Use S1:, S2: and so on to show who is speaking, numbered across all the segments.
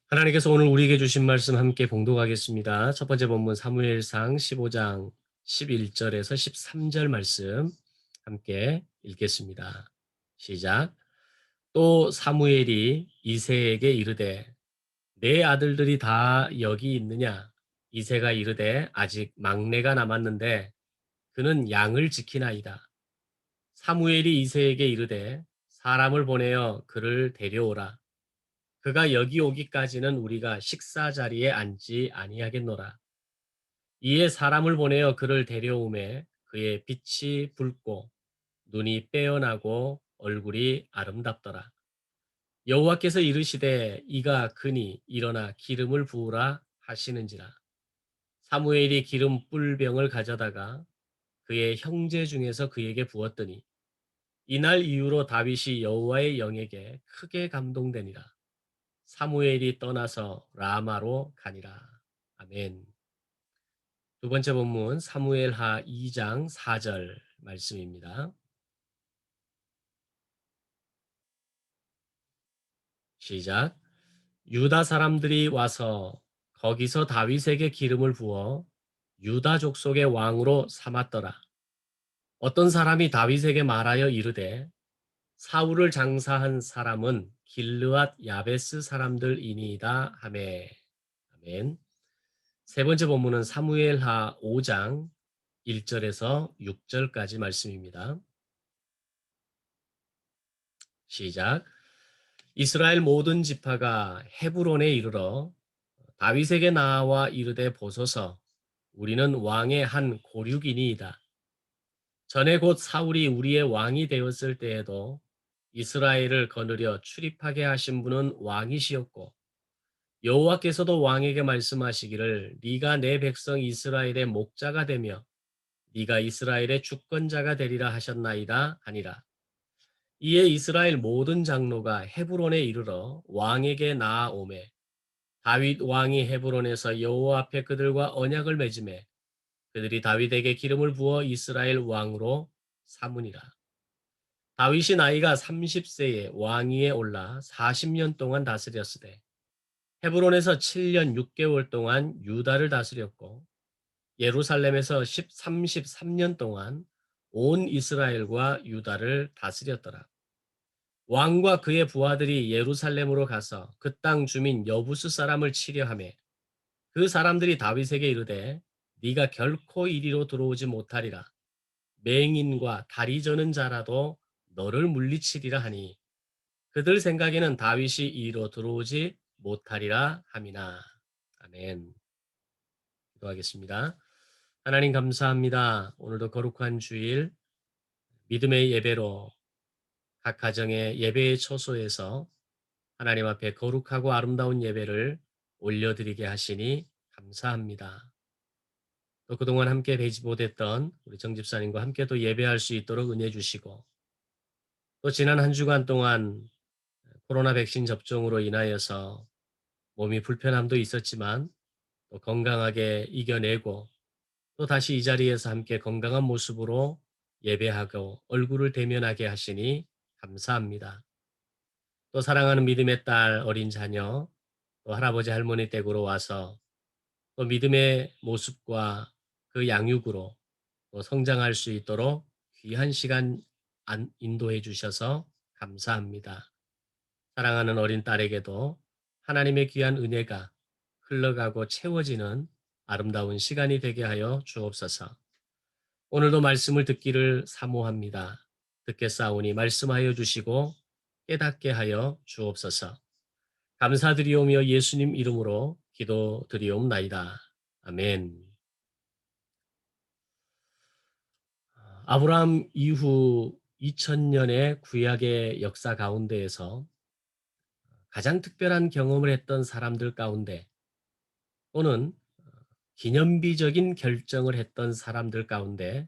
S1: 하나님께서 오늘 우리에게 주신 말씀 함께 봉독하겠습니다. 첫 번째 본문 사무엘상 15장 11절에서 13절 말씀 함께 읽겠습니다. 시작. 또 사무엘이 이새에게 이르되 내 아들들이 다 여기 있느냐? 이새가 이르되 아직 막내가 남았는데 그는 양을 지키나이다. 사무엘이 이새에게 이르되 사람을 보내어 그를 데려오라. 그가 여기 오기까지는 우리가 식사 자리에 앉지 아니하겠노라. 이에 사람을 보내어 그를 데려오매 그의 빛이 붉고 눈이 빼어나고 얼굴이 아름답더라. 여호와께서 이르시되 이가 그니 일어나 기름을 부으라 하시는지라. 사무엘이 기름 뿔병을 가져다가 그의 형제 중에서 그에게 부었더니 이날 이후로 다윗이 여호와의 영에게 크게 감동되니라. 사무엘이 떠나서 라마로 가니라. 아멘. 두 번째 본문 사무엘하 2장 4절 말씀입니다. 시작. 유다 사람들이 와서 거기서 다윗에게 기름을 부어 유다 족속의 왕으로 삼았더라. 어떤 사람이 다윗에게 말하여 이르되 사울을 장사한 사람은 길르앗 야베스 사람들이니이다 하매. 아멘. 세 번째 본문은 사무엘하 5장 1절에서 6절까지 말씀입니다. 시작. 이스라엘 모든 지파가 헤브론에 이르러 다윗에게 나와 이르되 보소서 우리는 왕의 한 고륙이니이다. 전에 곧 사울이 우리의 왕이 되었을 때에도 이스라엘을 거느려 출입하게 하신 분은 왕이시었고 여호와께서도 왕에게 말씀하시기를 네가 내 백성 이스라엘의 목자가 되며 네가 이스라엘의 주권자가 되리라 하셨나이다 하니라. 이에 이스라엘 모든 장로가 헤브론에 이르러 왕에게 나아오매 다윗 왕이 헤브론에서 여호와 앞에 그들과 언약을 맺음에 그들이 다윗에게 기름을 부어 이스라엘 왕으로 삼으니라. 다윗이 나이가 30세에 왕위에 올라 40년 동안 다스렸으되 헤브론에서 7년 6개월 동안 유다를 다스렸고 예루살렘에서 33년 동안 온 이스라엘과 유다를 다스렸더라. 왕과 그의 부하들이 예루살렘으로 가서 그 땅 주민 여부스 사람을 치려하며 그 사람들이 다윗에게 이르되 네가 결코 이리로 들어오지 못하리라. 맹인과 다리 저는 자라도 너를 물리치리라 하니 그들 생각에는 다윗이 이리로 들어오지 못하리라 함이나. 아멘. 기도하겠습니다. 하나님 감사합니다. 오늘도 거룩한 주일 믿음의 예배로 각 가정의 예배의 처소에서 하나님 앞에 거룩하고 아름다운 예배를 올려드리게 하시니 감사합니다. 또 그동안 함께 뵈지 못했던 우리 정 집사님과 함께 또 예배할 수 있도록 은혜 주시고 또 지난 한 주간 동안 코로나 백신 접종으로 인하여서 몸이 불편함도 있었지만 또 건강하게 이겨내고 또 다시 이 자리에서 함께 건강한 모습으로 예배하고 얼굴을 대면하게 하시니 감사합니다. 또 사랑하는 믿음의 딸 어린 자녀 또 할아버지 할머니 댁으로 와서 또 믿음의 모습과 그 양육으로 또 성장할 수 있도록 귀한 시간 인도해 주셔서 감사합니다. 사랑하는 어린 딸에게도 하나님의 귀한 은혜가 흘러가고 채워지는 아름다운 시간이 되게 하여 주옵소서. 오늘도 말씀을 듣기를 사모합니다. 듣겠사오니 말씀하여 주시고 깨닫게 하여 주옵소서. 감사드리오며 예수님 이름으로 기도드리옵나이다. 아멘. 아브라함 이후 2000년의 구약의 역사 가운데에서 가장 특별한 경험을 했던 사람들 가운데 또는 기념비적인 결정을 했던 사람들 가운데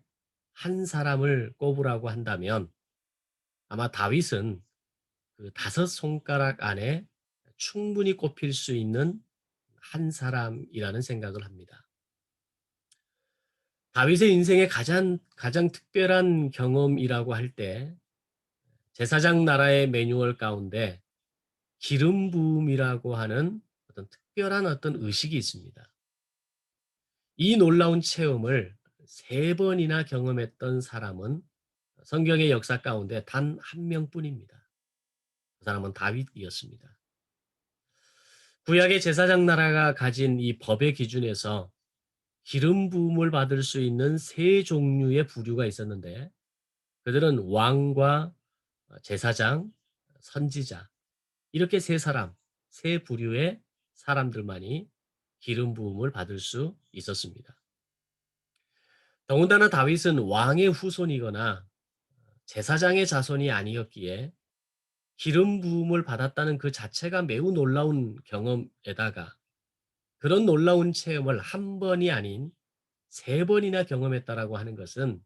S1: 한 사람을 꼽으라고 한다면 아마 다윗은 그 다섯 손가락 안에 충분히 꼽힐 수 있는 한 사람이라는 생각을 합니다. 다윗의 인생의 가장 특별한 경험이라고 할 때 제사장 나라의 매뉴얼 가운데 기름 부음이라고 하는 어떤 어떤 특별한 어떤 의식이 있습니다. 이 놀라운 체험을 세 번이나 경험했던 사람은 성경의 역사 가운데 단 한 명뿐입니다. 그 사람은 다윗이었습니다. 구약의 제사장 나라가 가진 이 법의 기준에서 기름 부음을 받을 수 있는 세 종류의 부류가 있었는데 그들은 왕과 제사장, 선지자 이렇게 세 사람, 세 부류의 사람들만이 기름 부음을 받을 수 있었습니다. 더군다나 다윗은 왕의 후손이거나 제사장의 자손이 아니었기에 기름 부음을 받았다는 그 자체가 매우 놀라운 경험에다가 그런 놀라운 체험을 한 번이 아닌 세 번이나 경험했다라고 하는 것은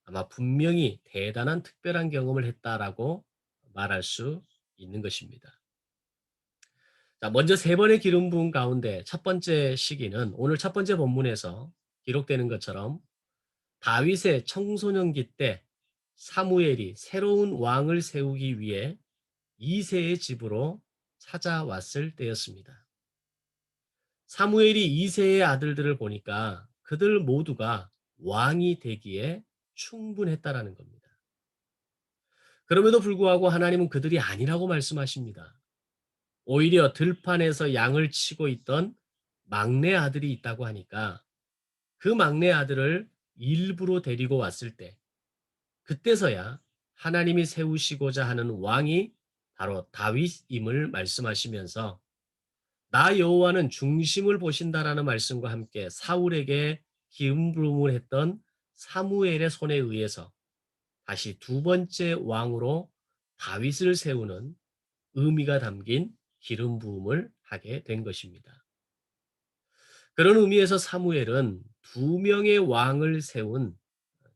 S1: 아마 분명히 대단한 특별한 경험을 했다라고 말할 수 있는 것입니다. 자, 먼저 세 번의 기름 부음 가운데 첫 번째 시기는 오늘 첫 번째 본문에서 기록되는 것처럼 다윗의 청소년기 때 사무엘이 새로운 왕을 세우기 위해 이새의 집으로 찾아왔을 때였습니다. 사무엘이 이새의 아들들을 보니까 그들 모두가 왕이 되기에 충분했다라는 겁니다. 그럼에도 불구하고 하나님은 그들이 아니라고 말씀하십니다. 오히려 들판에서 양을 치고 있던 막내 아들이 있다고 하니까 그 막내 아들을 일부러 데리고 왔을 때 그때서야 하나님이 세우시고자 하는 왕이 바로 다윗임을 말씀하시면서 나 여호와는 중심을 보신다라는 말씀과 함께 사울에게 기름 부음을 했던 사무엘의 손에 의해서 다시 두 번째 왕으로 다윗을 세우는 의미가 담긴 기름 부음을 하게 된 것입니다. 그런 의미에서 사무엘은 두 명의 왕을 세운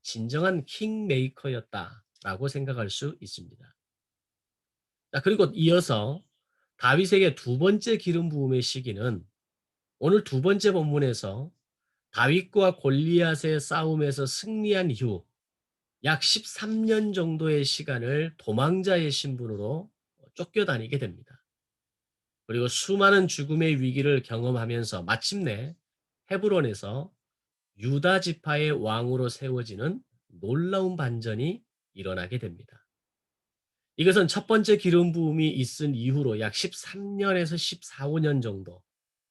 S1: 진정한 킹메이커였다라고 생각할 수 있습니다. 자, 그리고 이어서 다윗에게 두 번째 기름 부음의 시기는 오늘 두 번째 본문에서 다윗과 골리앗의 싸움에서 승리한 이후 약 13년 정도의 시간을 도망자의 신분으로 쫓겨다니게 됩니다. 그리고 수많은 죽음의 위기를 경험하면서 마침내 헤브론에서 유다 지파의 왕으로 세워지는 놀라운 반전이 일어나게 됩니다. 이것은 첫 번째 기름 부음이 있은 이후로 약 13년에서 14, 5년 정도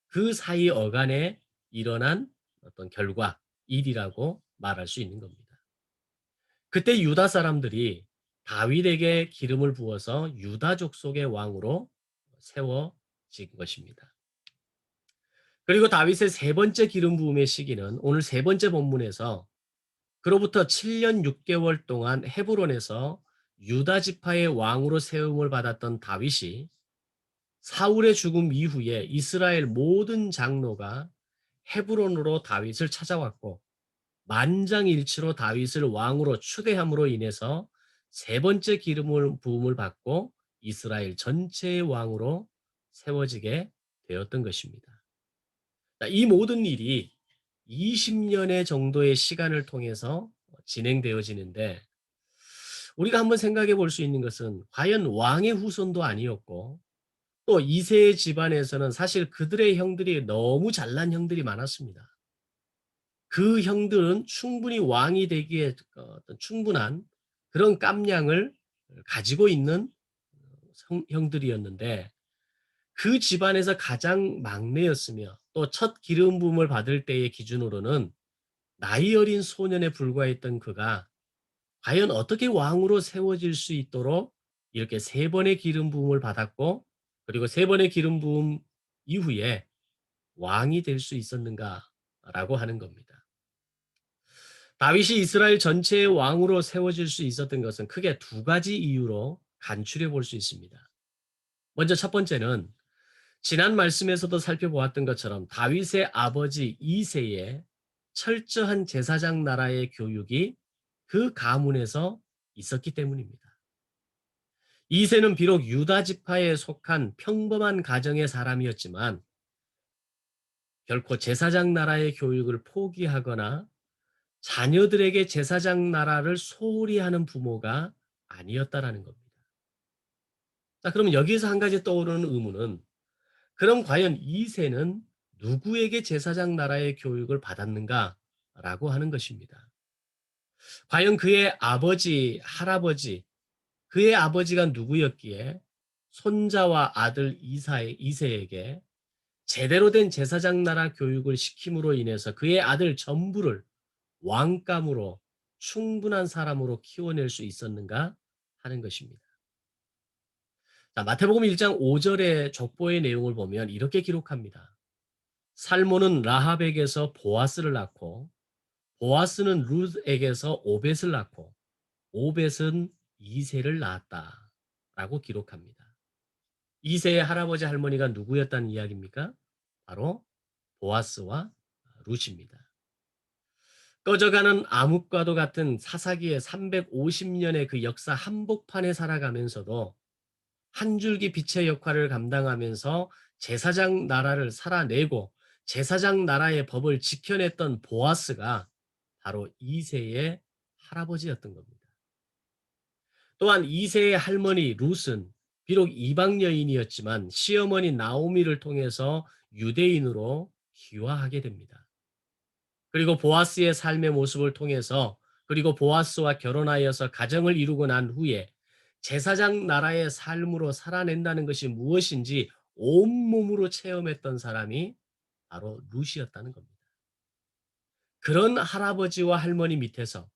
S1: 그 사이 어간에 일어난 어떤 결과, 일이라고 말할 수 있는 겁니다. 그때 유다 사람들이 다윗에게 기름을 부어서 유다 족속의 왕으로 세워진 것입니다. 그리고 다윗의 세 번째 기름 부음의 시기는 오늘 세 번째 본문에서 그로부터 7년 6개월 동안 헤브론에서 유다 지파의 왕으로 세움을 받았던 다윗이 사울의 죽음 이후에 이스라엘 모든 장로가 헤브론으로 다윗을 찾아왔고 만장일치로 다윗을 왕으로 추대함으로 인해서 세 번째 기름을 부음을 받고 이스라엘 전체의 왕으로 세워지게 되었던 것입니다. 이 모든 일이 20년의 정도의 시간을 통해서 진행되어지는데 우리가 한번 생각해 볼 수 있는 것은 과연 왕의 후손도 아니었고 또 이세 집안에서는 사실 그들의 형들이 너무 잘난 형들이 많았습니다. 그 형들은 충분히 왕이 되기에 어떤 충분한 그런 깜냥을 가지고 있는 형들이었는데 그 집안에서 가장 막내였으며 또 첫 기름 부음을 받을 때의 기준으로는 나이 어린 소년에 불과했던 그가 과연 어떻게 왕으로 세워질 수 있도록 이렇게 세 번의 기름 부음을 받았고 그리고 세 번의 기름 부음 이후에 왕이 될 수 있었는가라고 하는 겁니다. 다윗이 이스라엘 전체의 왕으로 세워질 수 있었던 것은 크게 두 가지 이유로 간추려 볼 수 있습니다. 먼저 첫 번째는 지난 말씀에서도 살펴보았던 것처럼 다윗의 아버지 이새의 철저한 제사장 나라의 교육이 그 가문에서 있었기 때문입니다. 이새는 비록 유다 지파에 속한 평범한 가정의 사람이었지만 결코 제사장 나라의 교육을 포기하거나 자녀들에게 제사장 나라를 소홀히 하는 부모가 아니었다라는 겁니다. 자, 그러면 여기에서 한 가지 떠오르는 의문은 그럼 과연 이새는 누구에게 제사장 나라의 교육을 받았는가라고 하는 것입니다. 과연 그의 아버지, 할아버지, 그의 아버지가 누구였기에 손자와 아들 이새에게 제대로 된 제사장 나라 교육을 시킴으로 인해서 그의 아들 전부를 왕감으로 충분한 사람으로 키워낼 수 있었는가 하는 것입니다. 자, 마태복음 1장 5절의 족보의 내용을 보면 이렇게 기록합니다. 살모는 라합에게서 보아스를 낳고 보아스는 룻에게서 오벳을 낳고 오벳은 이새를 낳았다. 라고 기록합니다. 이새의 할아버지 할머니가 누구였다는 이야기입니까? 바로 보아스와 룻입니다. 꺼져가는 암흑과도 같은 사사기의 350년의 그 역사 한복판에 살아가면서도 한 줄기 빛의 역할을 감당하면서 제사장 나라를 살아내고 제사장 나라의 법을 지켜냈던 보아스가 바로 이새의 할아버지였던 겁니다. 또한 이새의 할머니 룻은 비록 이방 여인이었지만 시어머니 나오미를 통해서 유대인으로 귀화하게 됩니다. 그리고 보아스의 삶의 모습을 통해서 그리고 보아스와 결혼하여서 가정을 이루고 난 후에 제사장 나라의 삶으로 살아낸다는 것이 무엇인지 온몸으로 체험했던 사람이 바로 룻이었다는 겁니다. 그런 할아버지와 할머니 밑에서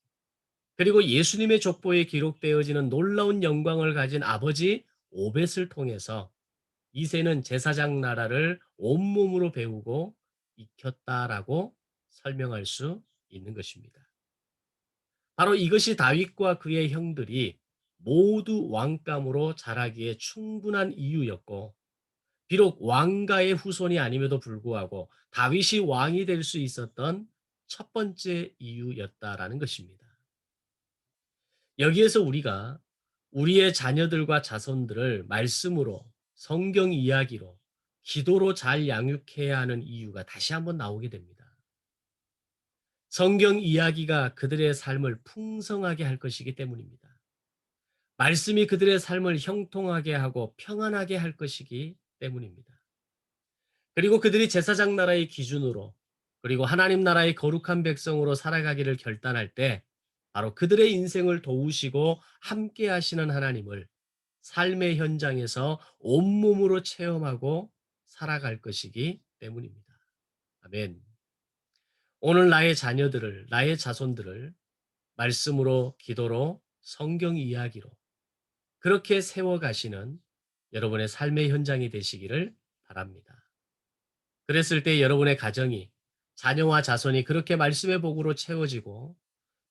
S1: 그리고 예수님의 족보에 기록되어지는 놀라운 영광을 가진 아버지 오벳을 통해서 이새는 제사장 나라를 온몸으로 배우고 익혔다라고 설명할 수 있는 것입니다. 바로 이것이 다윗과 그의 형들이 모두 왕감으로 자라기에 충분한 이유였고, 비록 왕가의 후손이 아님에도 불구하고 다윗이 왕이 될 수 있었던 첫 번째 이유였다라는 것입니다. 여기에서 우리가 우리의 자녀들과 자손들을 말씀으로, 성경 이야기로, 기도로 잘 양육해야 하는 이유가 다시 한번 나오게 됩니다. 성경 이야기가 그들의 삶을 풍성하게 할 것이기 때문입니다. 말씀이 그들의 삶을 형통하게 하고 평안하게 할 것이기 때문입니다. 그리고 그들이 제사장 나라의 기준으로 그리고 하나님 나라의 거룩한 백성으로 살아가기를 결단할 때 바로 그들의 인생을 도우시고 함께 하시는 하나님을 삶의 현장에서 온몸으로 체험하고 살아갈 것이기 때문입니다. 아멘. 오늘 나의 자녀들을, 나의 자손들을 말씀으로, 기도로, 성경 이야기로 그렇게 세워가시는 여러분의 삶의 현장이 되시기를 바랍니다. 그랬을 때 여러분의 가정이 자녀와 자손이 그렇게 말씀의 복으로 채워지고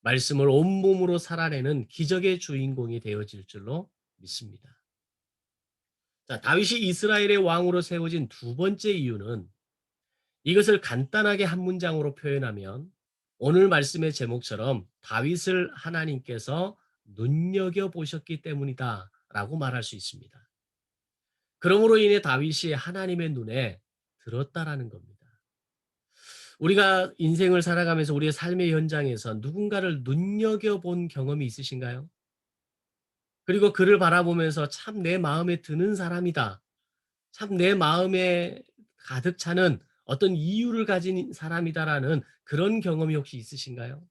S1: 말씀을 온몸으로 살아내는 기적의 주인공이 되어질 줄로 믿습니다. 자, 다윗이 이스라엘의 왕으로 세워진 두 번째 이유는 이것을 간단하게 한 문장으로 표현하면 오늘 말씀의 제목처럼 다윗을 하나님께서 눈여겨보셨기 때문이다 라고 말할 수 있습니다. 그러므로 인해 다윗이 하나님의 눈에 들었다라는 겁니다. 우리가 인생을 살아가면서 우리의 삶의 현장에서 누군가를 눈여겨본 경험이 있으신가요? 그리고 그를 바라보면서 참 내 마음에 드는 사람이다. 참 내 마음에 가득 차는 어떤 이유를 가진 사람이다라는 그런 경험이 혹시 있으신가요?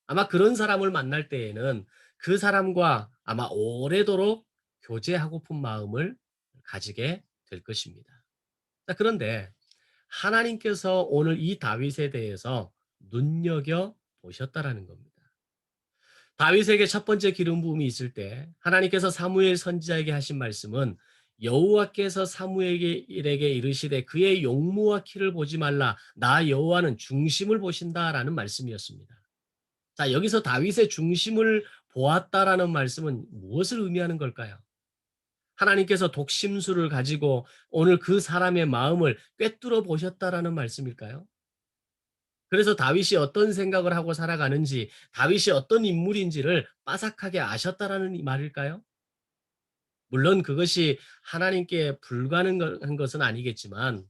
S1: 아마 그런 사람을 만날 때에는 그 사람과 아마 오래도록 교제하고픈 마음을 가지게 될 것입니다. 자, 그런데 하나님께서 오늘 이 다윗에 대해서 눈여겨 보셨다라는 겁니다. 다윗에게 첫 번째 기름 부음이 있을 때 하나님께서 사무엘 선지자에게 하신 말씀은 여호와께서 사무엘에게 이르시되 그의 용모와 키를 보지 말라 나 여호와는 중심을 보신다라는 말씀이었습니다. 자, 여기서 다윗의 중심을 보았다라는 말씀은 무엇을 의미하는 걸까요? 하나님께서 독심술을 가지고 오늘 그 사람의 마음을 꿰뚫어 보셨다라는 말씀일까요? 그래서 다윗이 어떤 생각을 하고 살아가는지, 다윗이 어떤 인물인지를 빠삭하게 아셨다라는 이 말일까요? 물론 그것이 하나님께 불가능한 것은 아니겠지만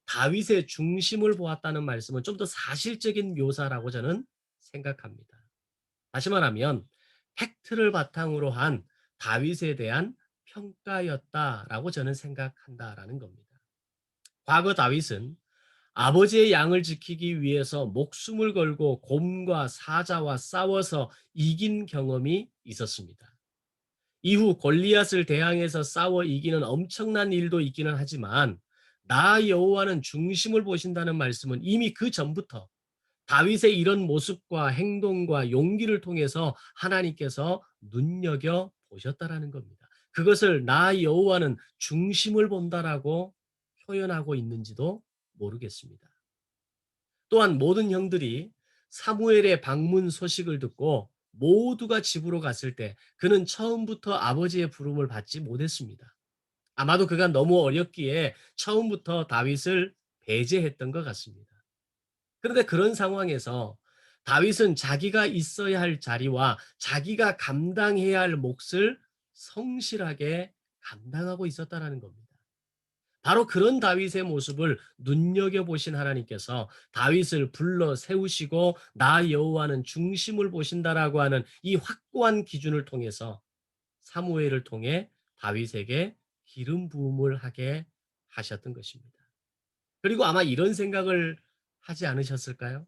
S1: 다윗의 중심을 보았다는 말씀은 좀 더 사실적인 묘사라고 저는 생각합니다. 다시 말하면 팩트를 바탕으로 한 다윗에 대한 평가였다라고 저는 생각한다라는 겁니다. 과거 다윗은 아버지의 양을 지키기 위해서 목숨을 걸고 곰과 사자와 싸워서 이긴 경험이 있었습니다. 이후 골리앗을 대항해서 싸워 이기는 엄청난 일도 있기는 하지만 나 여호와는 중심을 보신다는 말씀은 이미 그 전부터 다윗의 이런 모습과 행동과 용기를 통해서 하나님께서 눈여겨 보셨다라는 겁니다. 그것을 나 여호와는 중심을 본다라고 표현하고 있는지도 모르겠습니다. 또한 모든 형들이 사무엘의 방문 소식을 듣고 모두가 집으로 갔을 때 그는 처음부터 아버지의 부름을 받지 못했습니다. 아마도 그가 너무 어렸기에 처음부터 다윗을 배제했던 것 같습니다. 그런데 그런 상황에서 다윗은 자기가 있어야 할 자리와 자기가 감당해야 할 몫을 성실하게 감당하고 있었다라는 겁니다. 바로 그런 다윗의 모습을 눈여겨보신 하나님께서 다윗을 불러 세우시고 나 여호와는 중심을 보신다라고 하는 이 확고한 기준을 통해서 사무엘을 통해 다윗에게 기름 부음을 하게 하셨던 것입니다. 그리고 아마 이런 생각을 하지 않으셨을까요?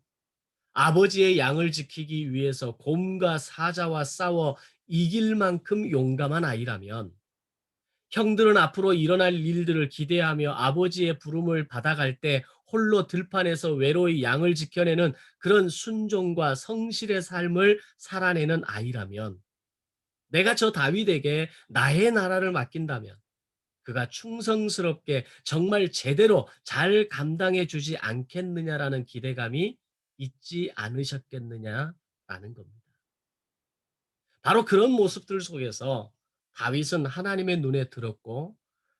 S1: 아버지의 양을 지키기 위해서 곰과 사자와 싸워 이길 만큼 용감한 아이라면 형들은 앞으로 일어날 일들을 기대하며 아버지의 부름을 받아갈 때 홀로 들판에서 외로이 양을 지켜내는 그런 순종과 성실의 삶을 살아내는 아이라면 내가 저 다윗에게 나의 나라를 맡긴다면 그가 충성스럽게 정말 제대로 잘 감당해 주지 않겠느냐라는 기대감이 있지 않으셨겠느냐라는 겁니다. 바로 그런 모습들 속에서 다윗은 하나님의 눈에 들었고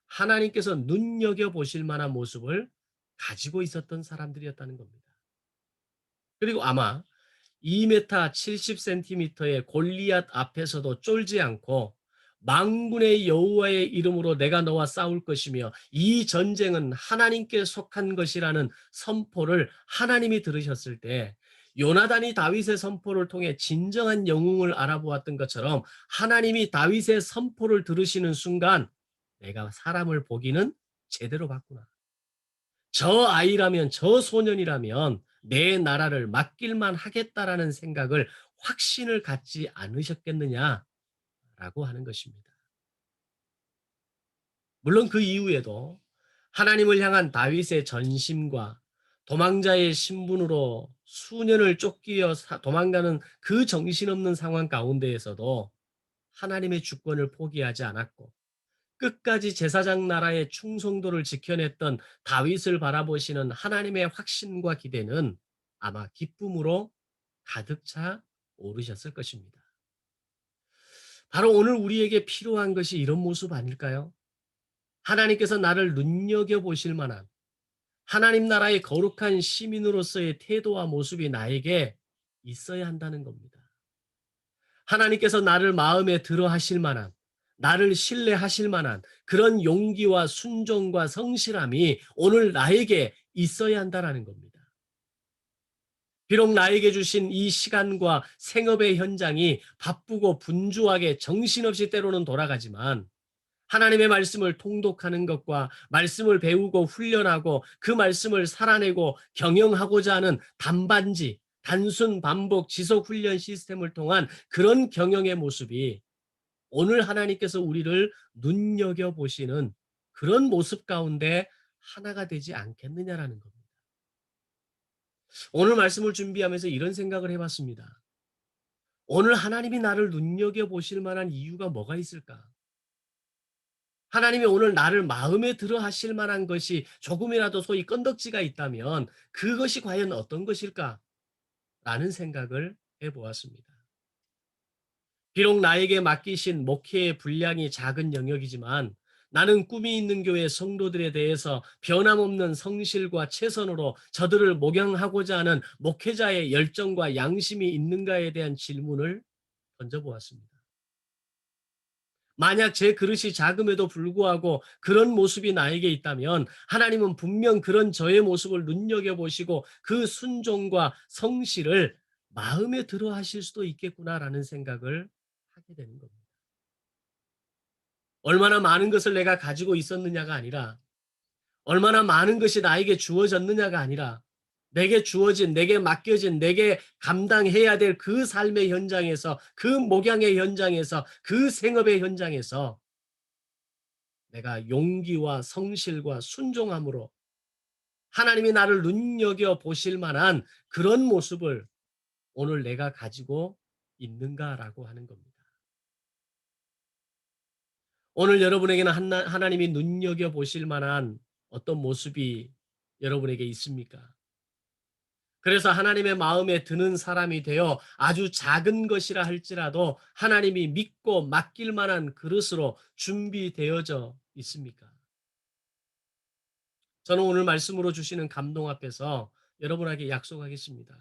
S1: 하나님께서 눈여겨보실 만한 모습을 가지고 있었던 사람들이었다는 겁니다. 그리고 아마 2m 70cm의 골리앗 앞에서도 쫄지 않고 만군의 여호와의 이름으로 내가 너와 싸울 것이며 이 전쟁은 하나님께 속한 것이라는 선포를 하나님이 들으셨을 때 요나단이 다윗의 선포를 통해 진정한 영웅을 알아보았던 것처럼 하나님이 다윗의 선포를 들으시는 순간 내가 사람을 보기는 제대로 봤구나. 저 아이라면 저 소년이라면 내 나라를 맡길만 하겠다라는 생각을 확신을 갖지 않으셨겠느냐라고 하는 것입니다. 물론 그 이후에도 하나님을 향한 다윗의 전심과 도망자의 신분으로 수년을 쫓기어 도망가는 그 정신없는 상황 가운데에서도 하나님의 주권을 포기하지 않았고 끝까지 제사장 나라의 충성도를 지켜냈던 다윗을 바라보시는 하나님의 확신과 기대는 아마 기쁨으로 가득 차 오르셨을 것입니다. 바로 오늘 우리에게 필요한 것이 이런 모습 아닐까요? 하나님께서 나를 눈여겨보실 만한 하나님 나라의 거룩한 시민으로서의 태도와 모습이 나에게 있어야 한다는 겁니다. 하나님께서 나를 마음에 들어 하실 만한, 나를 신뢰하실 만한 그런 용기와 순종과 성실함이 오늘 나에게 있어야 한다라는 겁니다. 비록 나에게 주신 이 시간과 생업의 현장이 바쁘고 분주하게 정신없이 때로는 돌아가지만 하나님의 말씀을 통독하는 것과 말씀을 배우고 훈련하고 그 말씀을 살아내고 경영하고자 하는 단반지, 단순 반복 지속 훈련 시스템을 통한 그런 경영의 모습이 오늘 하나님께서 우리를 눈여겨보시는 그런 모습 가운데 하나가 되지 않겠느냐라는 겁니다. 오늘 말씀을 준비하면서 이런 생각을 해봤습니다. 오늘 하나님이 나를 눈여겨보실 만한 이유가 뭐가 있을까? 하나님이 오늘 나를 마음에 들어 하실 만한 것이 조금이라도 소위 건덕지가 있다면 그것이 과연 어떤 것일까? 라는 생각을 해 보았습니다. 비록 나에게 맡기신 목회의 분량이 작은 영역이지만 나는 꿈이 있는 교회 성도들에 대해서 변함없는 성실과 최선으로 저들을 목양하고자 하는 목회자의 열정과 양심이 있는가에 대한 질문을 던져보았습니다. 만약 제 그릇이 작음에도 불구하고 그런 모습이 나에게 있다면 하나님은 분명 그런 저의 모습을 눈여겨보시고 그 순종과 성실을 마음에 들어 하실 수도 있겠구나라는 생각을 하게 되는 겁니다. 얼마나 많은 것을 내가 가지고 있었느냐가 아니라 얼마나 많은 것이 나에게 주어졌느냐가 아니라 내게 주어진, 내게 맡겨진, 내게 감당해야 될 그 삶의 현장에서, 그 목양의 현장에서, 그 생업의 현장에서 내가 용기와 성실과 순종함으로 하나님이 나를 눈여겨 보실 만한 그런 모습을 오늘 내가 가지고 있는가라고 하는 겁니다. 오늘 여러분에게는 하나님이 눈여겨 보실 만한 어떤 모습이 여러분에게 있습니까? 그래서 하나님의 마음에 드는 사람이 되어 아주 작은 것이라 할지라도 하나님이 믿고 맡길 만한 그릇으로 준비되어져 있습니까? 저는 오늘 말씀으로 주시는 감동 앞에서 여러분에게 약속하겠습니다.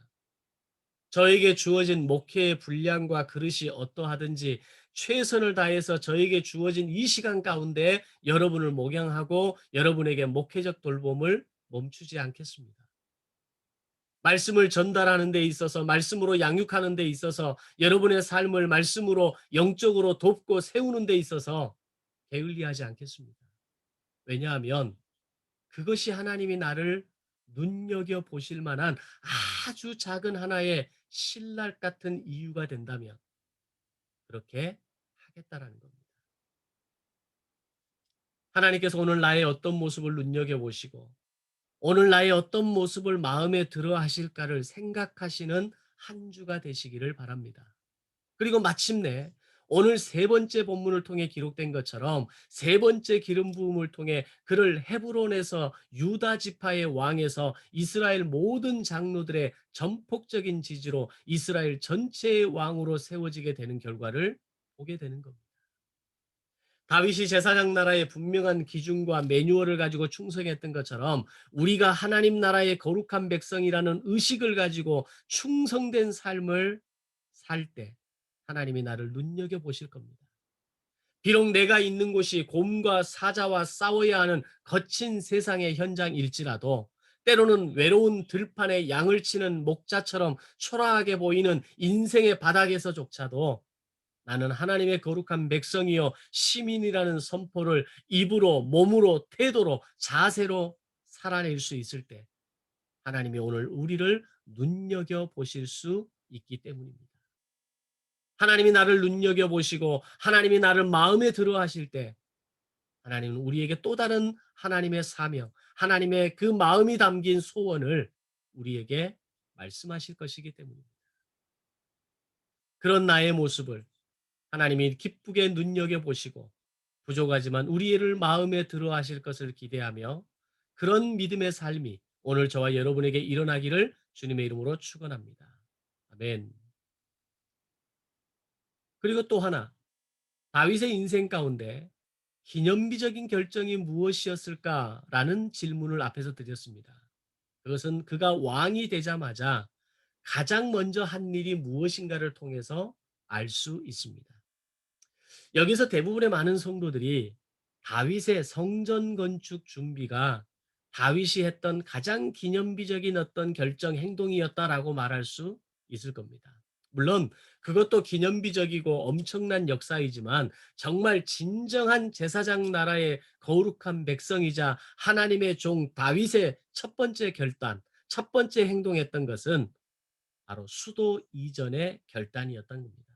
S1: 저에게 주어진 목회의 분량과 그릇이 어떠하든지 최선을 다해서 저에게 주어진 이 시간 가운데 여러분을 목양하고 여러분에게 목회적 돌봄을 멈추지 않겠습니다. 말씀을 전달하는 데 있어서, 말씀으로 양육하는 데 있어서, 여러분의 삶을 말씀으로 영적으로 돕고 세우는 데 있어서 게을리하지 않겠습니다. 왜냐하면 그것이 하나님이 나를 눈여겨 보실 만한 아주 작은 하나의 신랄 같은 이유가 된다면 그렇게 하겠다라는 겁니다. 하나님께서 오늘 나의 어떤 모습을 눈여겨 보시고 오늘 나의 어떤 모습을 마음에 들어 하실까를 생각하시는 한 주가 되시기를 바랍니다. 그리고 마침내 오늘 세 번째 본문을 통해 기록된 것처럼 세 번째 기름 부음을 통해 그를 헤브론에서 유다 지파의 왕에서 이스라엘 모든 장로들의 전폭적인 지지로 이스라엘 전체의 왕으로 세워지게 되는 결과를 보게 되는 겁니다. 다윗이 제사장 나라의 분명한 기준과 매뉴얼을 가지고 충성했던 것처럼 우리가 하나님 나라의 거룩한 백성이라는 의식을 가지고 충성된 삶을 살 때 하나님이 나를 눈여겨보실 겁니다. 비록 내가 있는 곳이 곰과 사자와 싸워야 하는 거친 세상의 현장일지라도 때로는 외로운 들판에 양을 치는 목자처럼 초라하게 보이는 인생의 바닥에서조차도 나는 하나님의 거룩한 백성이요 시민이라는 선포를 입으로 몸으로 태도로 자세로 살아낼 수 있을 때 하나님이 오늘 우리를 눈여겨 보실 수 있기 때문입니다. 하나님이 나를 눈여겨 보시고 하나님이 나를 마음에 들어 하실 때 하나님은 우리에게 또 다른 하나님의 사명, 하나님의 그 마음이 담긴 소원을 우리에게 말씀하실 것이기 때문입니다. 그런 나의 모습을 하나님이 기쁘게 눈여겨보시고 부족하지만 우리를 마음에 들어 하실 것을 기대하며 그런 믿음의 삶이 오늘 저와 여러분에게 일어나기를 주님의 이름으로 축원합니다. 아멘. 그리고 또 하나, 다윗의 인생 가운데 기념비적인 결정이 무엇이었을까라는 질문을 앞에서 드렸습니다. 그것은 그가 왕이 되자마자 가장 먼저 한 일이 무엇인가를 통해서 알 수 있습니다. 여기서 대부분의 많은 성도들이 다윗의 성전 건축 준비가 다윗이 했던 가장 기념비적인 어떤 결정 행동이었다라고 말할 수 있을 겁니다. 물론 그것도 기념비적이고 엄청난 역사이지만 정말 진정한 제사장 나라의 거룩한 백성이자 하나님의 종 다윗의 첫 번째 결단, 첫 번째 행동했던 것은 바로 수도 이전의 결단이었던 겁니다.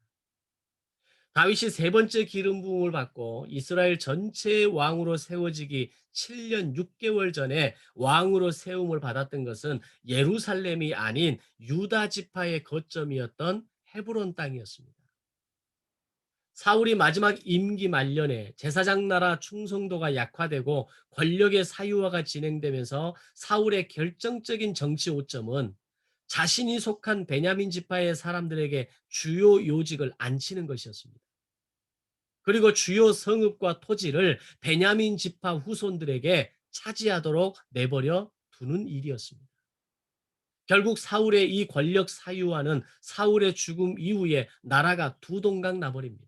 S1: 다윗이 세 번째 기름 부음을 받고 이스라엘 전체의 왕으로 세워지기 7년 6개월 전에 왕으로 세움을 받았던 것은 예루살렘이 아닌 유다 지파의 거점이었던 헤브론 땅이었습니다. 사울이 마지막 임기 말년에 제사장 나라 충성도가 약화되고 권력의 사유화가 진행되면서 사울의 결정적인 정치 오점은 자신이 속한 베냐민 지파의 사람들에게 주요 요직을 안치는 것이었습니다. 그리고 주요 성읍과 토지를 베냐민 지파 후손들에게 차지하도록 내버려 두는 일이었습니다. 결국 사울의 이 권력 사유화는 사울의 죽음 이후에 나라가 두 동강 나버립니다.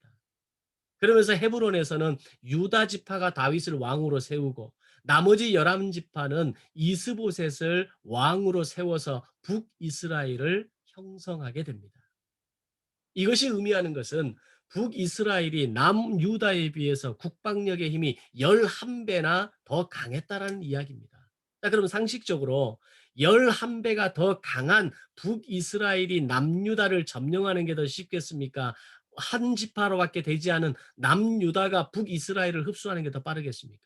S1: 그러면서 헤브론에서는 유다 지파가 다윗을 왕으로 세우고 나머지 11지파는 이스보셋을 왕으로 세워서 북이스라엘을 형성하게 됩니다. 이것이 의미하는 것은 북이스라엘이 남유다에 비해서 국방력의 힘이 11배나 더 강했다라는 이야기입니다. 자, 그럼 상식적으로 11배가 더 강한 북이스라엘이 남유다를 점령하는 게 더 쉽겠습니까? 한 지파로밖에 되지 않은 남유다가 북이스라엘을 흡수하는 게 더 빠르겠습니까?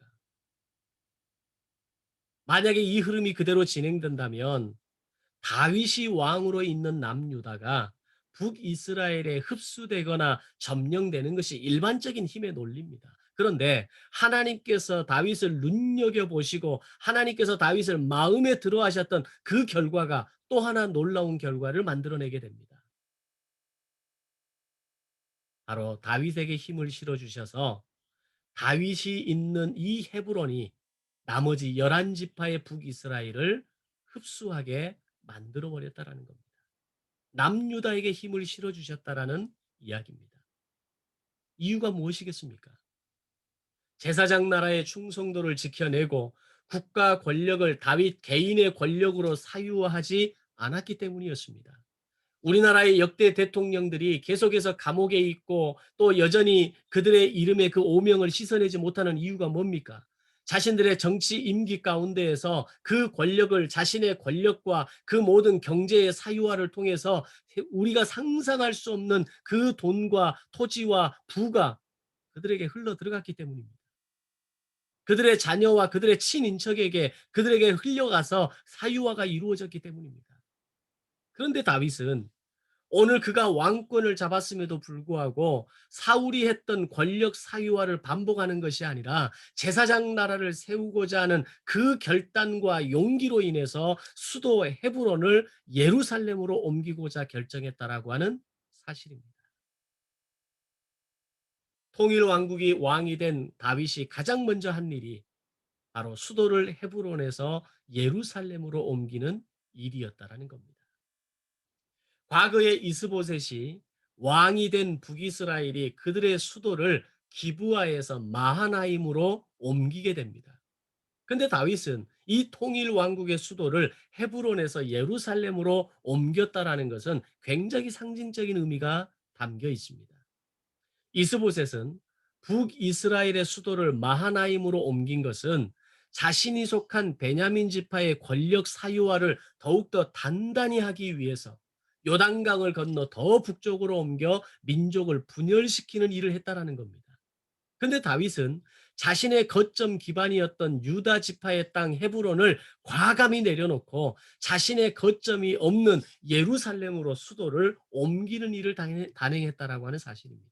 S1: 만약에 이 흐름이 그대로 진행된다면 다윗이 왕으로 있는 남유다가 북이스라엘에 흡수되거나 점령되는 것이 일반적인 힘의 논리입니다. 그런데 하나님께서 다윗을 눈여겨보시고 하나님께서 다윗을 마음에 들어 하셨던 그 결과가 또 하나 놀라운 결과를 만들어내게 됩니다. 바로 다윗에게 힘을 실어주셔서 다윗이 있는 이 헤브론이 나머지 11지파의 북이스라엘을 흡수하게 만들어 버렸다라는 겁니다. 남유다에게 힘을 실어주셨다라는 이야기입니다. 이유가 무엇이겠습니까? 제사장 나라의 충성도를 지켜내고 국가 권력을 다윗 개인의 권력으로 사유화하지 않았기 때문이었습니다. 우리나라의 역대 대통령들이 계속해서 감옥에 있고 또 여전히 그들의 이름에 그 오명을 씻어내지 못하는 이유가 뭡니까? 자신들의 정치 임기 가운데에서 그 권력을 자신의 권력과 그 모든 경제의 사유화를 통해서 우리가 상상할 수 없는 그 돈과 토지와 부가 그들에게 흘러 들어갔기 때문입니다. 그들의 자녀와 그들의 친인척에게 그들에게 흘려가서 사유화가 이루어졌기 때문입니다. 그런데 다윗은 오늘 그가 왕권을 잡았음에도 불구하고 사울이 했던 권력 사유화를 반복하는 것이 아니라 제사장 나라를 세우고자 하는 그 결단과 용기로 인해서 수도 헤브론을 예루살렘으로 옮기고자 결정했다라고 하는 사실입니다. 통일 왕국이 왕이 된 다윗이 가장 먼저 한 일이 바로 수도를 헤브론에서 예루살렘으로 옮기는 일이었다라는 겁니다. 과거의 이스보셋이 왕이 된 북이스라엘이 그들의 수도를 기브아에서 마하나임으로 옮기게 됩니다. 근데 다윗은 이 통일 왕국의 수도를 헤브론에서 예루살렘으로 옮겼다라는 것은 굉장히 상징적인 의미가 담겨 있습니다. 이스보셋은 북이스라엘의 수도를 마하나임으로 옮긴 것은 자신이 속한 베냐민 지파의 권력 사유화를 더욱더 단단히 하기 위해서 요단강을 건너 더 북쪽으로 옮겨 민족을 분열시키는 일을 했다라는 겁니다. 근데 다윗은 자신의 거점 기반이었던 유다 지파의 땅 헤브론을 과감히 내려놓고 자신의 거점이 없는 예루살렘으로 수도를 옮기는 일을 단행했다라고 하는 사실입니다.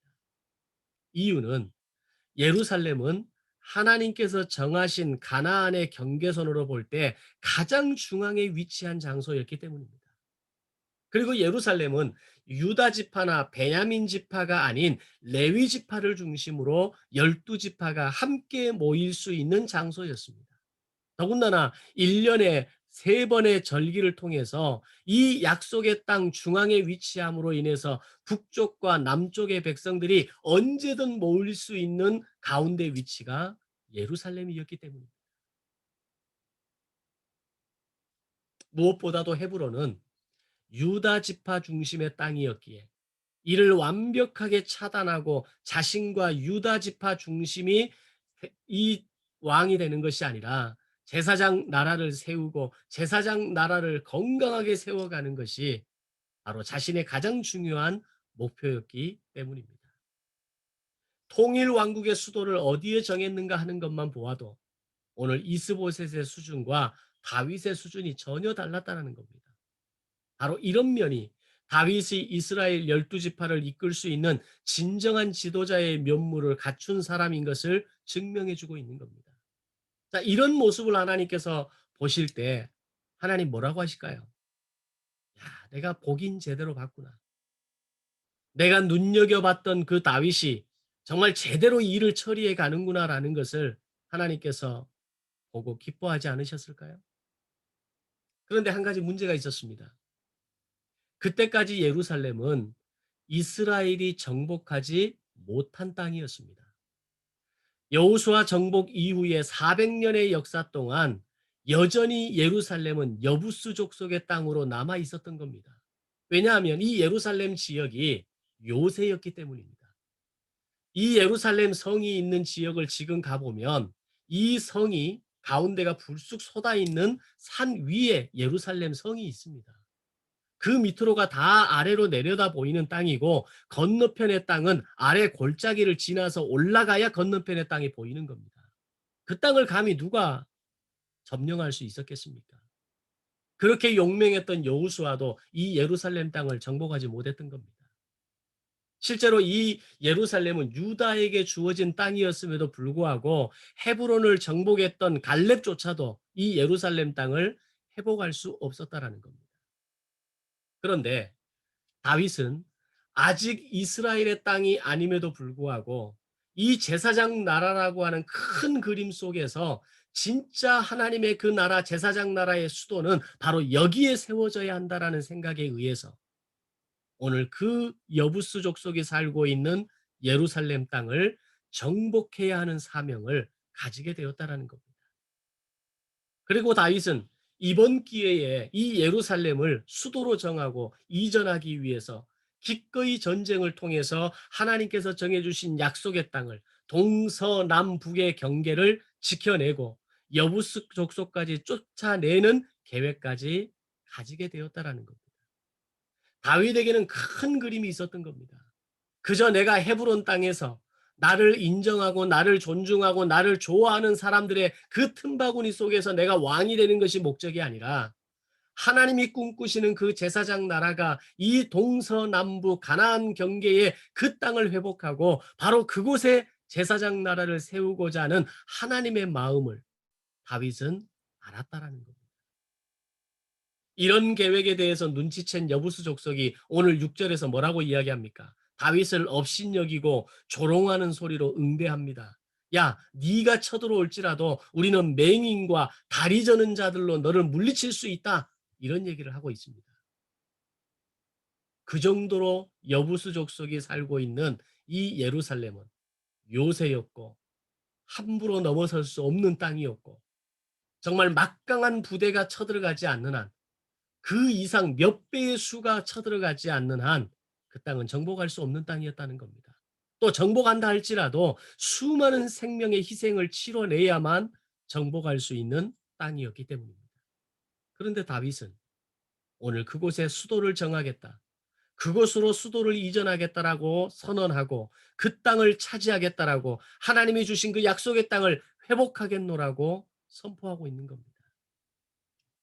S1: 이유는 예루살렘은 하나님께서 정하신 가나안의 경계선으로 볼 때 가장 중앙에 위치한 장소였기 때문입니다. 그리고 예루살렘은 유다 지파나 베냐민 지파가 아닌 레위 지파를 중심으로 12지파가 함께 모일 수 있는 장소였습니다. 더군다나 1년에 3번의 절기를 통해서 이 약속의 땅 중앙에 위치함으로 인해서 북쪽과 남쪽의 백성들이 언제든 모일 수 있는 가운데 위치가 예루살렘이었기 때문입니다. 무엇보다도 헤브론은 유다 지파 중심의 땅이었기에 이를 완벽하게 차단하고 자신과 유다 지파 중심이 이 왕이 되는 것이 아니라 제사장 나라를 세우고 제사장 나라를 건강하게 세워가는 것이 바로 자신의 가장 중요한 목표였기 때문입니다. 통일 왕국의 수도를 어디에 정했는가 하는 것만 보아도 오늘 이스보셋의 수준과 다윗의 수준이 전혀 달랐다는 겁니다. 바로 이런 면이 다윗이 이스라엘 12지파를 이끌 수 있는 진정한 지도자의 면모를 갖춘 사람인 것을 증명해 주고 있는 겁니다. 자, 이런 모습을 하나님께서 보실 때 하나님 뭐라고 하실까요? 야, 내가 복인 제대로 봤구나. 내가 눈여겨봤던 그 다윗이 정말 제대로 일을 처리해 가는구나라는 것을 하나님께서 보고 기뻐하지 않으셨을까요? 그런데 한 가지 문제가 있었습니다. 그때까지 예루살렘은 이스라엘이 정복하지 못한 땅이었습니다. 여호수아 정복 이후에 400년의 역사 동안 여전히 예루살렘은 여부스 족속의 땅으로 남아 있었던 겁니다. 왜냐하면 이 예루살렘 지역이 요새였기 때문입니다. 이 예루살렘 성이 있는 지역을 지금 가보면 이 성이 가운데가 불쑥 솟아 있는 산 위에 예루살렘 성이 있습니다. 그 밑으로가 다 아래로 내려다 보이는 땅이고 건너편의 땅은 아래 골짜기를 지나서 올라가야 건너편의 땅이 보이는 겁니다. 그 땅을 감히 누가 점령할 수 있었겠습니까? 그렇게 용맹했던 여호수아도 이 예루살렘 땅을 정복하지 못했던 겁니다. 실제로 이 예루살렘은 유다에게 주어진 땅이었음에도 불구하고 헤브론을 정복했던 갈렙조차도 이 예루살렘 땅을 회복할 수 없었다라는 겁니다. 그런데 다윗은 아직 이스라엘의 땅이 아님에도 불구하고 이 제사장 나라라고 하는 큰 그림 속에서 진짜 하나님의 그 나라 제사장 나라의 수도는 바로 여기에 세워져야 한다라는 생각에 의해서 오늘 그 여부스 족속이 살고 있는 예루살렘 땅을 정복해야 하는 사명을 가지게 되었다라는 겁니다. 그리고 다윗은 이번 기회에 이 예루살렘을 수도로 정하고 이전하기 위해서 기꺼이 전쟁을 통해서 하나님께서 정해주신 약속의 땅을 동서남북의 경계를 지켜내고 여부스 족속까지 쫓아내는 계획까지 가지게 되었다라는 겁니다. 다윗에게는 큰 그림이 있었던 겁니다. 그저 내가 헤브론 땅에서 나를 인정하고 나를 존중하고 나를 좋아하는 사람들의 그 틈바구니 속에서 내가 왕이 되는 것이 목적이 아니라 하나님이 꿈꾸시는 그 제사장 나라가 이 동서남북 가나안 경계의 그 땅을 회복하고 바로 그곳에 제사장 나라를 세우고자 하는 하나님의 마음을 다윗은 알았다라는 겁니다. 이런 계획에 대해서 눈치챈 여부수 족속이 오늘 6절에서 뭐라고 이야기합니까? 다윗을 업신여기고 조롱하는 소리로 응대합니다. 야, 네가 쳐들어올지라도 우리는 맹인과 다리 저는 자들로 너를 물리칠 수 있다. 이런 얘기를 하고 있습니다. 그 정도로 여부수 족속이 살고 있는 이 예루살렘은 요새였고 함부로 넘어설 수 없는 땅이었고 정말 막강한 부대가 쳐들어가지 않는 한 그 이상 몇 배의 수가 쳐들어가지 않는 한 그 땅은 정복할 수 없는 땅이었다는 겁니다. 또 정복한다 할지라도 수많은 생명의 희생을 치러내야만 정복할 수 있는 땅이었기 때문입니다. 그런데 다윗은 오늘 그곳에 수도를 정하겠다. 그곳으로 수도를 이전하겠다라고 선언하고 그 땅을 차지하겠다라고 하나님이 주신 그 약속의 땅을 회복하겠노라고 선포하고 있는 겁니다.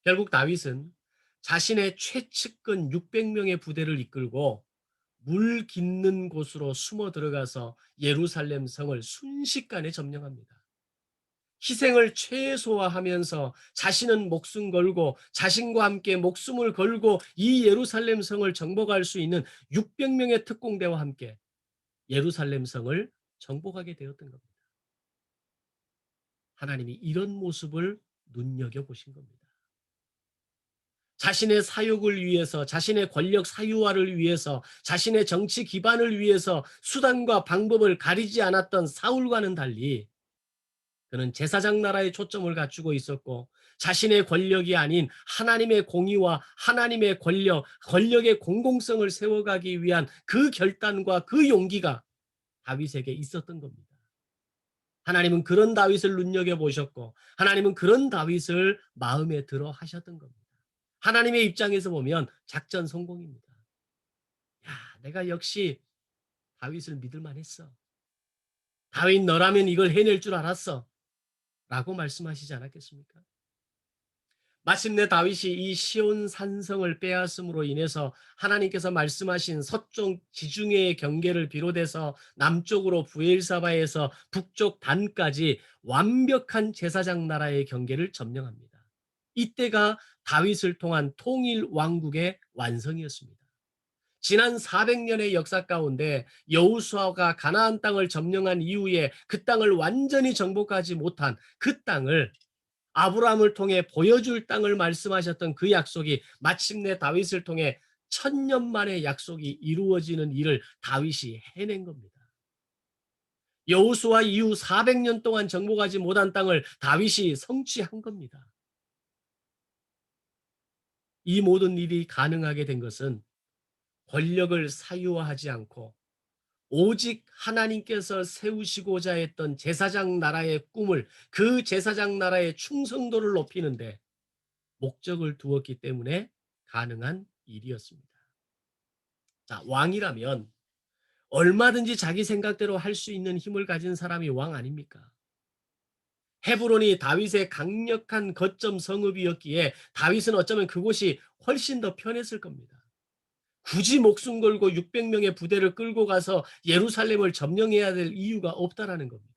S1: 결국 다윗은 자신의 최측근 600명의 부대를 이끌고 물 깊는 곳으로 숨어 들어가서 예루살렘 성을 순식간에 점령합니다. 희생을 최소화하면서 자신은 목숨 걸고 자신과 함께 목숨을 걸고 이 예루살렘 성을 정복할 수 있는 600명의 특공대와 함께 예루살렘 성을 정복하게 되었던 겁니다. 하나님이 이런 모습을 눈여겨보신 겁니다. 자신의 사욕을 위해서, 자신의 권력 사유화를 위해서, 자신의 정치 기반을 위해서 수단과 방법을 가리지 않았던 사울과는 달리 그는 제사장 나라에 초점을 갖추고 있었고 자신의 권력이 아닌 하나님의 공의와 하나님의 권력, 권력의 공공성을 세워가기 위한 그 결단과 그 용기가 다윗에게 있었던 겁니다. 하나님은 그런 다윗을 눈여겨보셨고 하나님은 그런 다윗을 마음에 들어 하셨던 겁니다. 하나님의 입장에서 보면 작전 성공입니다. 야, 내가 역시 다윗을 믿을 만했어. 다윗 너라면 이걸 해낼 줄 알았어. 라고 말씀하시지 않았겠습니까? 마침내 다윗이 이 시온 산성을 빼앗음으로 인해서 하나님께서 말씀하신 서쪽 지중해의 경계를 비롯해서 남쪽으로 부엘사바에서 북쪽 단까지 완벽한 제사장 나라의 경계를 점령합니다. 이때가 다윗을 통한 통일 왕국의 완성이었습니다. 지난 400년의 역사 가운데 여호수아가 가나안 땅을 점령한 이후에 그 땅을 완전히 정복하지 못한 그 땅을 아브라함을 통해 보여줄 땅을 말씀하셨던 그 약속이 마침내 다윗을 통해 1000년 만에 약속이 이루어지는 일을 다윗이 해낸 겁니다. 여호수아 이후 400년 동안 정복하지 못한 땅을 다윗이 성취한 겁니다. 이 모든 일이 가능하게 된 것은 권력을 사유화하지 않고 오직 하나님께서 세우시고자 했던 제사장 나라의 꿈을, 그 제사장 나라의 충성도를 높이는데 목적을 두었기 때문에 가능한 일이었습니다. 자, 왕이라면 얼마든지 자기 생각대로 할 수 있는 힘을 가진 사람이 왕 아닙니까? 헤브론이 다윗의 강력한 거점 성읍이었기에 다윗은 어쩌면 그곳이 훨씬 더 편했을 겁니다. 굳이 목숨 걸고 600명의 부대를 끌고 가서 예루살렘을 점령해야 될 이유가 없다라는 겁니다.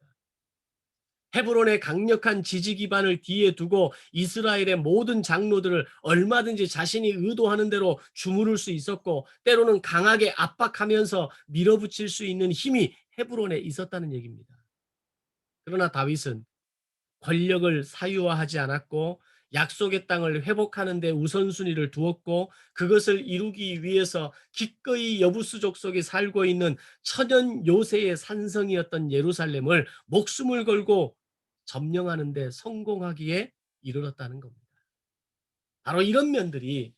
S1: 헤브론의 강력한 지지 기반을 뒤에 두고 이스라엘의 모든 장로들을 얼마든지 자신이 의도하는 대로 주무를 수 있었고, 때로는 강하게 압박하면서 밀어붙일 수 있는 힘이 헤브론에 있었다는 얘기입니다. 그러나 다윗은 권력을 사유화하지 않았고 약속의 땅을 회복하는 데 우선순위를 두었고, 그것을 이루기 위해서 기꺼이 여부수 족속이 살고 있는 천연 요새의 산성이었던 예루살렘을 목숨을 걸고 점령하는 데 성공하기에 이르렀다는 겁니다. 바로 이런 면들이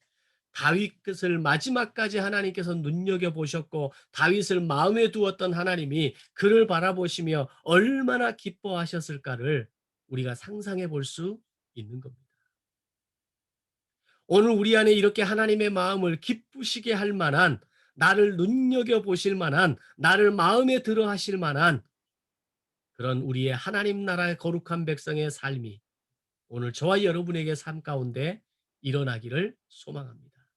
S1: 다윗을 마지막까지 하나님께서 눈여겨보셨고 다윗을 마음에 두었던 하나님이 그를 바라보시며 얼마나 기뻐하셨을까를 우리가 상상해 볼 수 있는 겁니다. 오늘 우리 안에 이렇게 하나님의 마음을 기쁘시게 할 만한, 나를 눈여겨보실 만한, 나를 마음에 들어 하실 만한 그런 우리의 하나님 나라의 거룩한 백성의 삶이 오늘 저와 여러분에게 삶 가운데 일어나기를 소망합니다.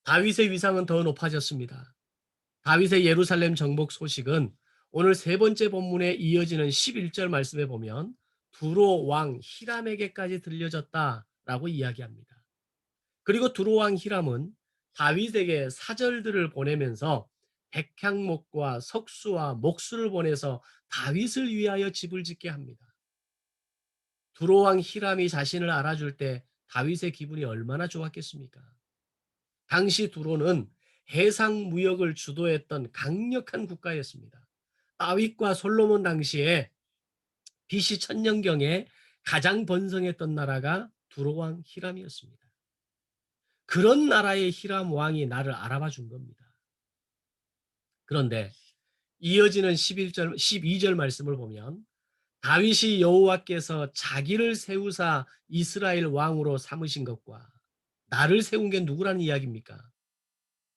S1: 다윗의 위상은 더 높아졌습니다. 다윗의 예루살렘 정복 소식은 오늘 세 번째 본문에 이어지는 11절 말씀에 보면 두로 왕 히람에게까지 들려졌다라고 이야기합니다. 그리고 두로 왕 히람은 다윗에게 사절들을 보내면서 백향목과 석수와 목수를 보내서 다윗을 위하여 집을 짓게 합니다. 두로 왕 히람이 자신을 알아줄 때 다윗의 기분이 얼마나 좋았겠습니까? 당시 두로는 해상 무역을 주도했던 강력한 국가였습니다. 다윗과 솔로몬 당시에 BC 천년경에 가장 번성했던 나라가 두로 왕 히람이었습니다. 그런 나라의 히람 왕이 나를 알아봐 준 겁니다. 그런데 이어지는 11절, 12절 말씀을 보면 다윗이 여호와께서 자기를 세우사 이스라엘 왕으로 삼으신 것과, 나를 세운 게 누구라는 이야기입니까?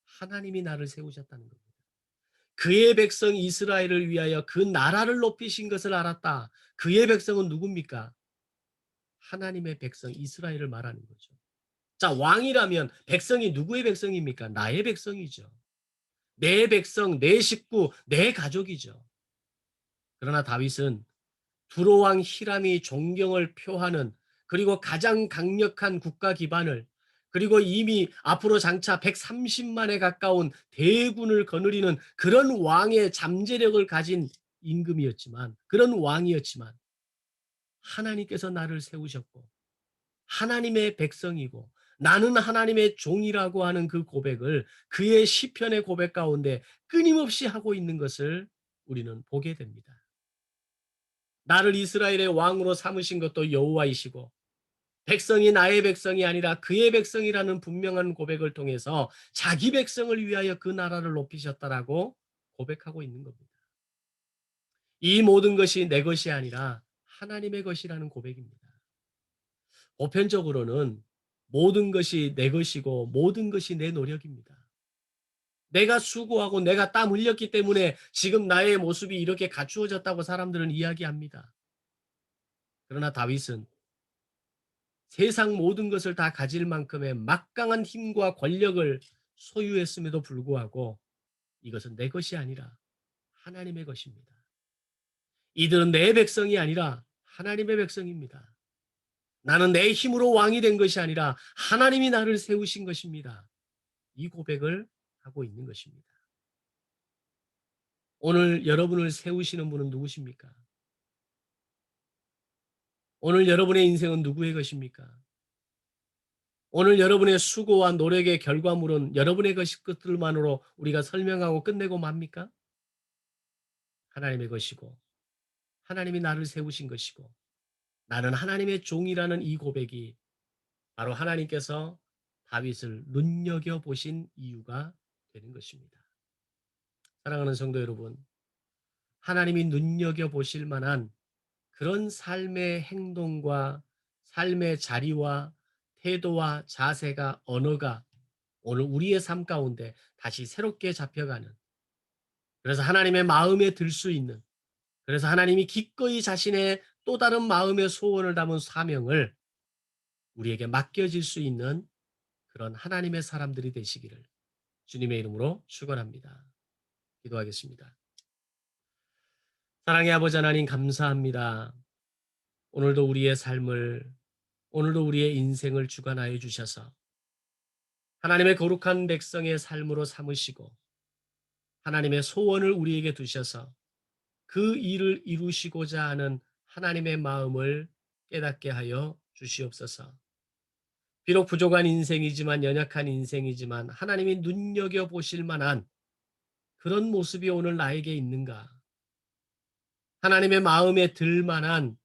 S1: 하나님이 나를 세우셨다는 겁니다. 그의 백성 이스라엘을 위하여 그 나라를 높이신 것을 알았다. 그의 백성은 누굽니까? 하나님의 백성 이스라엘을 말하는 거죠. 자, 왕이라면 백성이 누구의 백성입니까? 나의 백성이죠. 내 백성, 내 식구, 내 가족이죠. 그러나 다윗은 두로왕 히람이 존경을 표하는, 그리고 가장 강력한 국가 기반을, 그리고 이미 앞으로 장차 130만에 가까운 대군을 거느리는 그런 왕의 잠재력을 가진 임금이었지만, 그런 왕이었지만 하나님께서 나를 세우셨고 하나님의 백성이고 나는 하나님의 종이라고 하는 그 고백을 그의 시편의 고백 가운데 끊임없이 하고 있는 것을 우리는 보게 됩니다. 나를 이스라엘의 왕으로 삼으신 것도 여호와이시고 백성이 나의 백성이 아니라 그의 백성이라는 분명한 고백을 통해서 자기 백성을 위하여 그 나라를 높이셨다라고 고백하고 있는 겁니다. 이 모든 것이 내 것이 아니라 하나님의 것이라는 고백입니다. 보편적으로는 모든 것이 내 것이고 모든 것이 내 노력입니다. 내가 수고하고 내가 땀 흘렸기 때문에 지금 나의 모습이 이렇게 갖추어졌다고 사람들은 이야기합니다. 그러나 다윗은 세상 모든 것을 다 가질 만큼의 막강한 힘과 권력을 소유했음에도 불구하고 이것은 내 것이 아니라 하나님의 것입니다. 이들은 내 백성이 아니라 하나님의 백성입니다. 나는 내 힘으로 왕이 된 것이 아니라 하나님이 나를 세우신 것입니다. 이 고백을 하고 있는 것입니다. 오늘 여러분을 세우시는 분은 누구십니까? 오늘 여러분의 인생은 누구의 것입니까? 오늘 여러분의 수고와 노력의 결과물은 여러분의 것들만으로 우리가 설명하고 끝내고 맙니까? 하나님의 것이고 하나님이 나를 세우신 것이고 나는 하나님의 종이라는 이 고백이 바로 하나님께서 다윗을 눈여겨보신 이유가 되는 것입니다. 사랑하는 성도 여러분, 하나님이 눈여겨보실 만한 그런 삶의 행동과 삶의 자리와 태도와 자세가 언어가 오늘 우리의 삶 가운데 다시 새롭게 잡혀가는, 그래서 하나님의 마음에 들 수 있는, 그래서 하나님이 기꺼이 자신의 또 다른 마음의 소원을 담은 사명을 우리에게 맡겨질 수 있는 그런 하나님의 사람들이 되시기를 주님의 이름으로 축원합니다. 기도하겠습니다. 사랑의 아버지 하나님, 감사합니다. 오늘도 우리의 삶을, 오늘도 우리의 인생을 주관하여 주셔서 하나님의 거룩한 백성의 삶으로 삼으시고 하나님의 소원을 우리에게 두셔서 그 일을 이루시고자 하는 하나님의 마음을 깨닫게 하여 주시옵소서. 비록 부족한 인생이지만, 연약한 인생이지만 하나님이 눈여겨보실 만한 그런 모습이 오늘 나에게 있는가? 하나님의 마음에 들 만한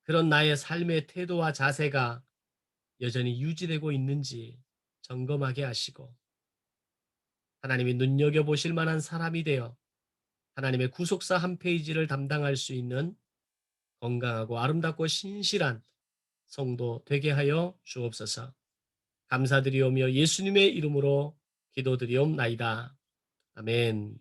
S1: 그런 나의 삶의 태도와 자세가 여전히 유지되고 있는지 점검하게 하시고, 하나님이 눈여겨보실 만한 사람이 되어 하나님의 구속사 한 페이지를 담당할 수 있는 건강하고 아름답고 신실한 성도 되게 하여 주옵소서. 감사드리오며 예수님의 이름으로 기도드리옵나이다. 아멘.